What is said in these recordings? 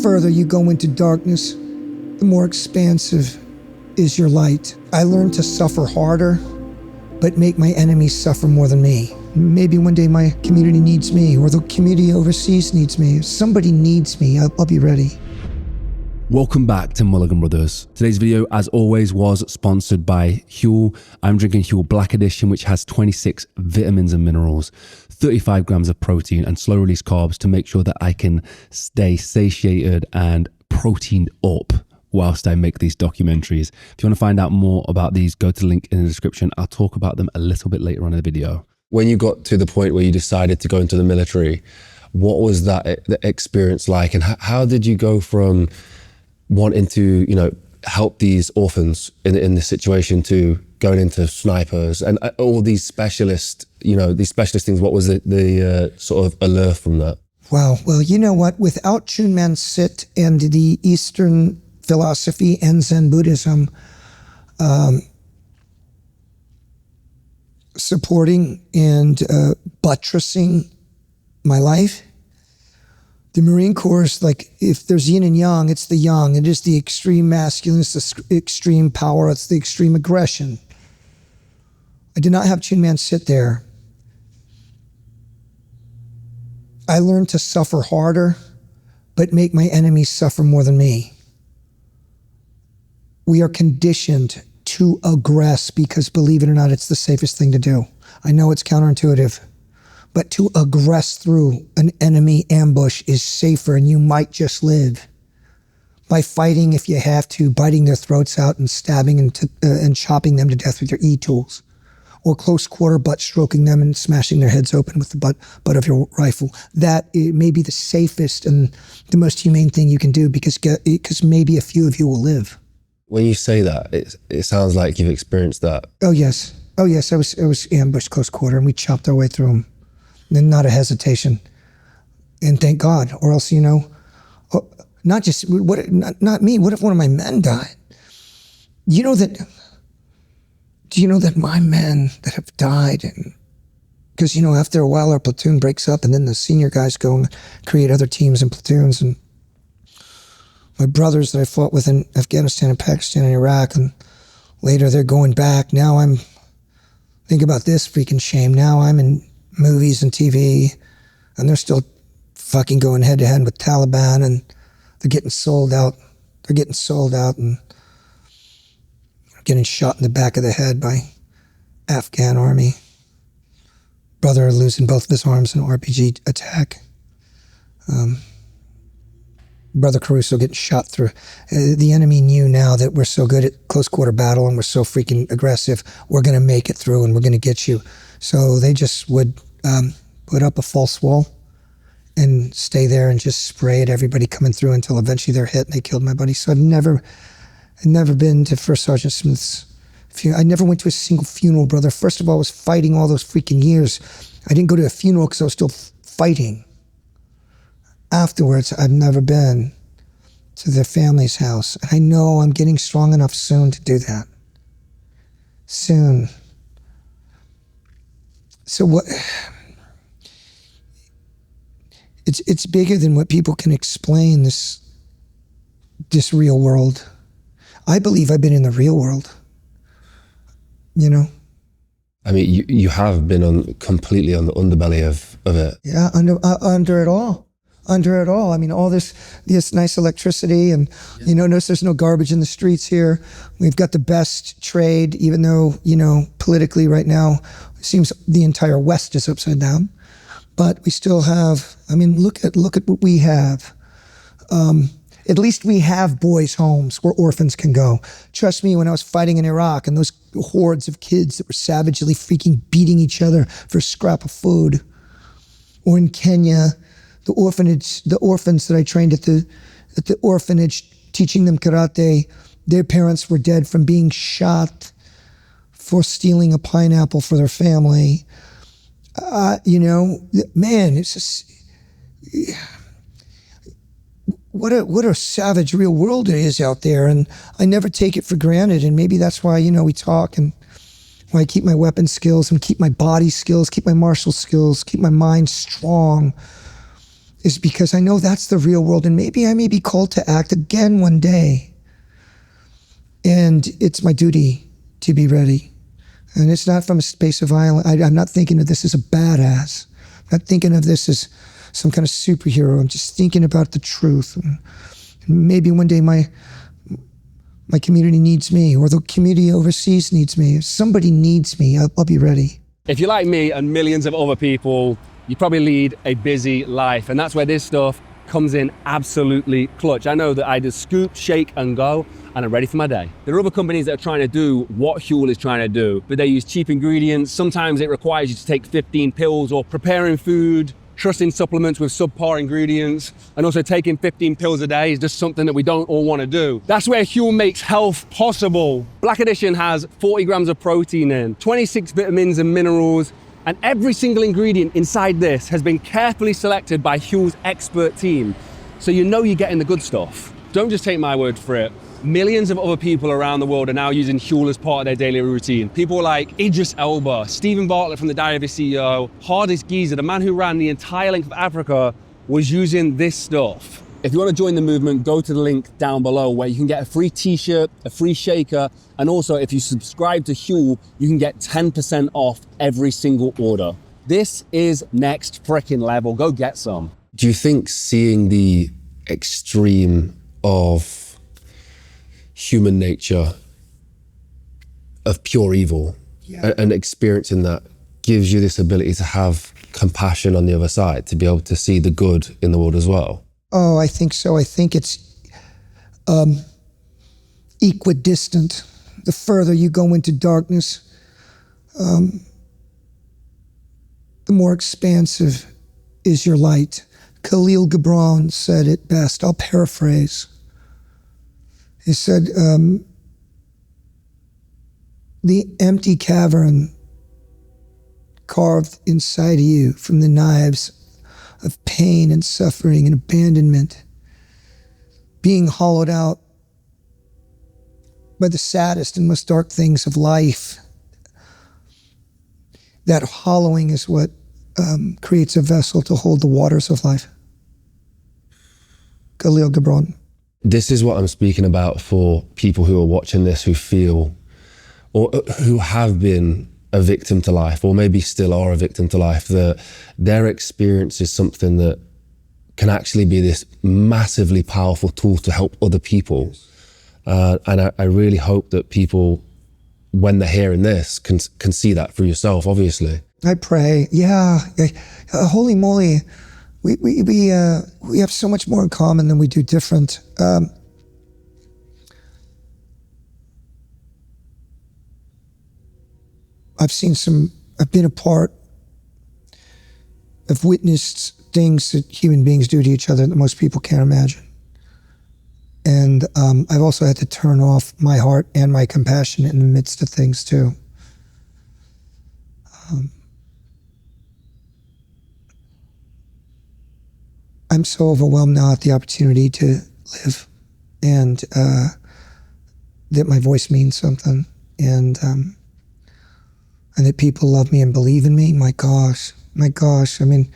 further you go into darkness, the more expansive is your light. I learned to suffer harder, but make my enemies suffer more than me. Maybe one day my community needs me, or the community overseas needs me. If somebody needs me, I'll be ready. Welcome back to Mulligan Brothers. Today's video, as always, was sponsored by Huel. I'm drinking Huel Black Edition, which has 26 vitamins and minerals, 35 grams of protein and slow release carbs to make sure that I can stay satiated and proteined up whilst I make these documentaries. If you want to find out more about these, go to the link in the description. I'll talk about them a little bit later on in the video. When you got to the point where you decided to go into the military, what was that experience like? And how did you go from wanting to, help these orphans in this situation to going into snipers and all these specialist things? What was the sort of allure from that? Wow. Well, you know what? Without Chunman Sit and the Eastern philosophy and Zen Buddhism supporting and buttressing my life, the Marine Corps is like, if there's yin and yang, it's the yang. It is the extreme masculine, it's the extreme power, it's the extreme aggression. I did not have Chunman sit there. I learned to suffer harder, but make my enemies suffer more than me. We are conditioned to aggress because, believe it or not, it's the safest thing to do. I know it's counterintuitive, but to aggress through an enemy ambush is safer, and you might just live. By fighting, if you have to, biting their throats out and stabbing and chopping them to death with your e-tools, or close quarter butt stroking them and smashing their heads open with the butt of your rifle. That may be the safest and the most humane thing you can do because maybe a few of you will live. When you say that, it sounds like you've experienced that. Oh yes. I was ambushed close quarter, and we chopped our way through them. And not a hesitation. And thank God, or else, not me, what if one of my men died? Do you know that my men that have died, because, after a while our platoon breaks up and then the senior guys go and create other teams and platoons, and my brothers that I fought with in Afghanistan and Pakistan and Iraq, and later they're going back. Now think about this freaking shame. Now I'm in movies and TV, and they're still fucking going head to head with Taliban, and they're getting sold out. And getting shot in the back of the head by Afghan army. Brother losing both of his arms in an RPG attack. Brother Caruso getting shot through. The enemy knew now that we're so good at close quarter battle and we're so freaking aggressive, we're going to make it through and we're going to get you. So they just would put up a false wall and stay there and just spray at everybody coming through until eventually they're hit and they killed my buddy. So I've never been to First Sergeant Smith's funeral. I never went to a single funeral, brother. First of all, I was fighting all those freaking years. I didn't go to a funeral because I was still fighting. Afterwards, I've never been to their family's house. And I know I'm getting strong enough soon to do that. Soon. So what? It's bigger than what people can explain, this real world. I believe I've been in the real world. I mean, you have been completely on the underbelly of it. Yeah, under it all. Under it all. I mean, all this nice electricity, and notice there's no garbage in the streets here. We've got the best trade, even though, politically right now, it seems the entire West is upside down. But we still have, look at what we have. At least we have boys' homes where orphans can go. Trust me, when I was fighting in Iraq and those hordes of kids that were savagely freaking beating each other for a scrap of food, or in Kenya, the orphans that I trained at the orphanage, teaching them karate, their parents were dead from being shot for stealing a pineapple for their family. Man, it's just, what a savage real world it is out there, and I never take it for granted. And maybe that's why we talk, and why I keep my weapon skills and keep my body skills, keep my martial skills, keep my mind strong, is because I know that's the real world, and maybe I may be called to act again one day. And it's my duty to be ready. And it's not from a space of violence. I'm not thinking of this as a badass. I'm not thinking of this as some kind of superhero. I'm just thinking about the truth. And maybe one day my community needs me, or the community overseas needs me. If somebody needs me, I'll be ready. If you're like me and millions of other people, you probably lead a busy life, and that's where this stuff comes in absolutely clutch. I know that I just scoop, shake and go, and I'm ready for my day. There are other companies that are trying to do what Huel is trying to do, but they use cheap ingredients. Sometimes it requires you to take 15 pills, or preparing food, trusting supplements with subpar ingredients, and also taking 15 pills a day is just something that we don't all want to do. That's where Huel makes health possible. Black Edition has 40 grams of protein in, 26 vitamins and minerals, and every single ingredient inside this has been carefully selected by Huel's expert team. So you know you're getting the good stuff. Don't just take my word for it. Millions of other people around the world are now using Huel as part of their daily routine. People like Idris Elba, Stephen Bartlett from the Diary of a CEO, Hardest Geezer, the man who ran the entire length of Africa, was using this stuff. If you want to join the movement, go to the link down below where you can get a free t-shirt, a free shaker, and also if you subscribe to Huel, you can get 10% off every single order. This is next freaking level. Go get some. Do you think seeing the extreme of human nature, of pure evil, and experiencing that gives you this ability to have compassion on the other side, to be able to see the good in the world as well? Oh, I think so. I think it's equidistant. The further you go into darkness, the more expansive is your light. Khalil Gibran said it best. I'll paraphrase. He said, the empty cavern carved inside of you from the knives of pain and suffering and abandonment, being hollowed out by the saddest and most dark things of life. That hollowing is what creates a vessel to hold the waters of life. Khalil Gibran. This is what I'm speaking about for people who are watching this, who feel, or who have been a victim to life, or maybe still are a victim to life, that their experience is something that can actually be this massively powerful tool to help other people. And I really hope that people, when they're hearing this, can see that for yourself, obviously. I pray, holy moly, we have so much more in common than we do different. I've been a part, I've witnessed things that human beings do to each other that most people can't imagine. And I've also had to turn off my heart and my compassion in the midst of things too. I'm so overwhelmed now at the opportunity to live, and that my voice means something, and that people love me and believe in me. My gosh. I mean,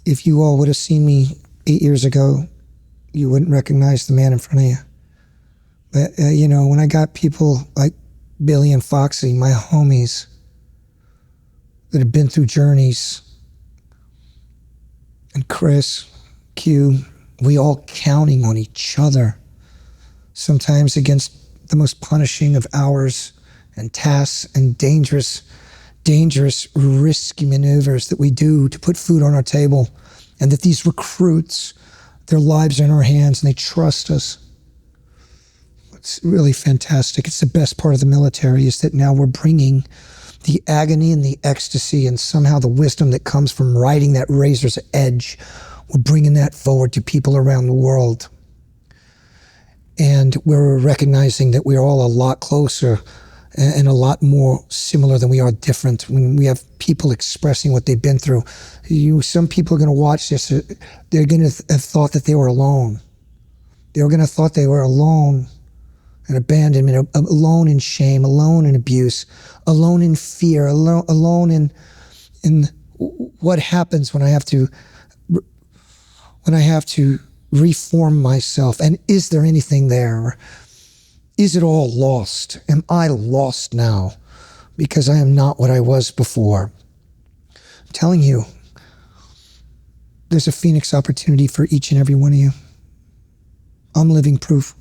if you all would have seen me 8 years ago, you wouldn't recognize the man in front of you. But, when I got people like Billy and Foxy, my homies, that have been through journeys, and Chris, Q, we all counting on each other, sometimes against the most punishing of hours and tasks and dangerous, risky maneuvers that we do to put food on our table, and that these recruits, their lives are in our hands and they trust us. It's really fantastic. It's the best part of the military, is that now we're bringing the agony and the ecstasy and somehow the wisdom that comes from riding that razor's edge. We're bringing that forward to people around the world. And we're recognizing that we're all a lot closer and a lot more similar than we are different. When we have people expressing what they've been through, some people are going to watch this, they're going to have thought that they were alone. They were going to thought they were alone in abandonment, alone in shame, alone in abuse, alone in fear, alone in what happens when I have to when I have to reform myself? And is there anything there? Or is it all lost? Am I lost now because I am not what I was before? I'm telling you, there's a phoenix opportunity for each and every one of you. I'm living proof.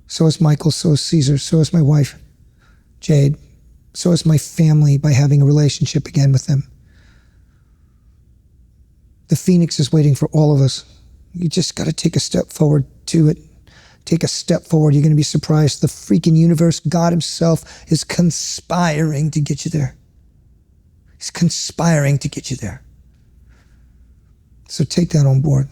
So is Michael, so is Caesar, so is my wife, Jade. So is my family by having a relationship again with them. The phoenix is waiting for all of us. You just got to take a step forward to it. Take a step forward. You're going to be surprised. The freaking universe, God himself, is conspiring to get you there. He's conspiring to get you there. So take that on board.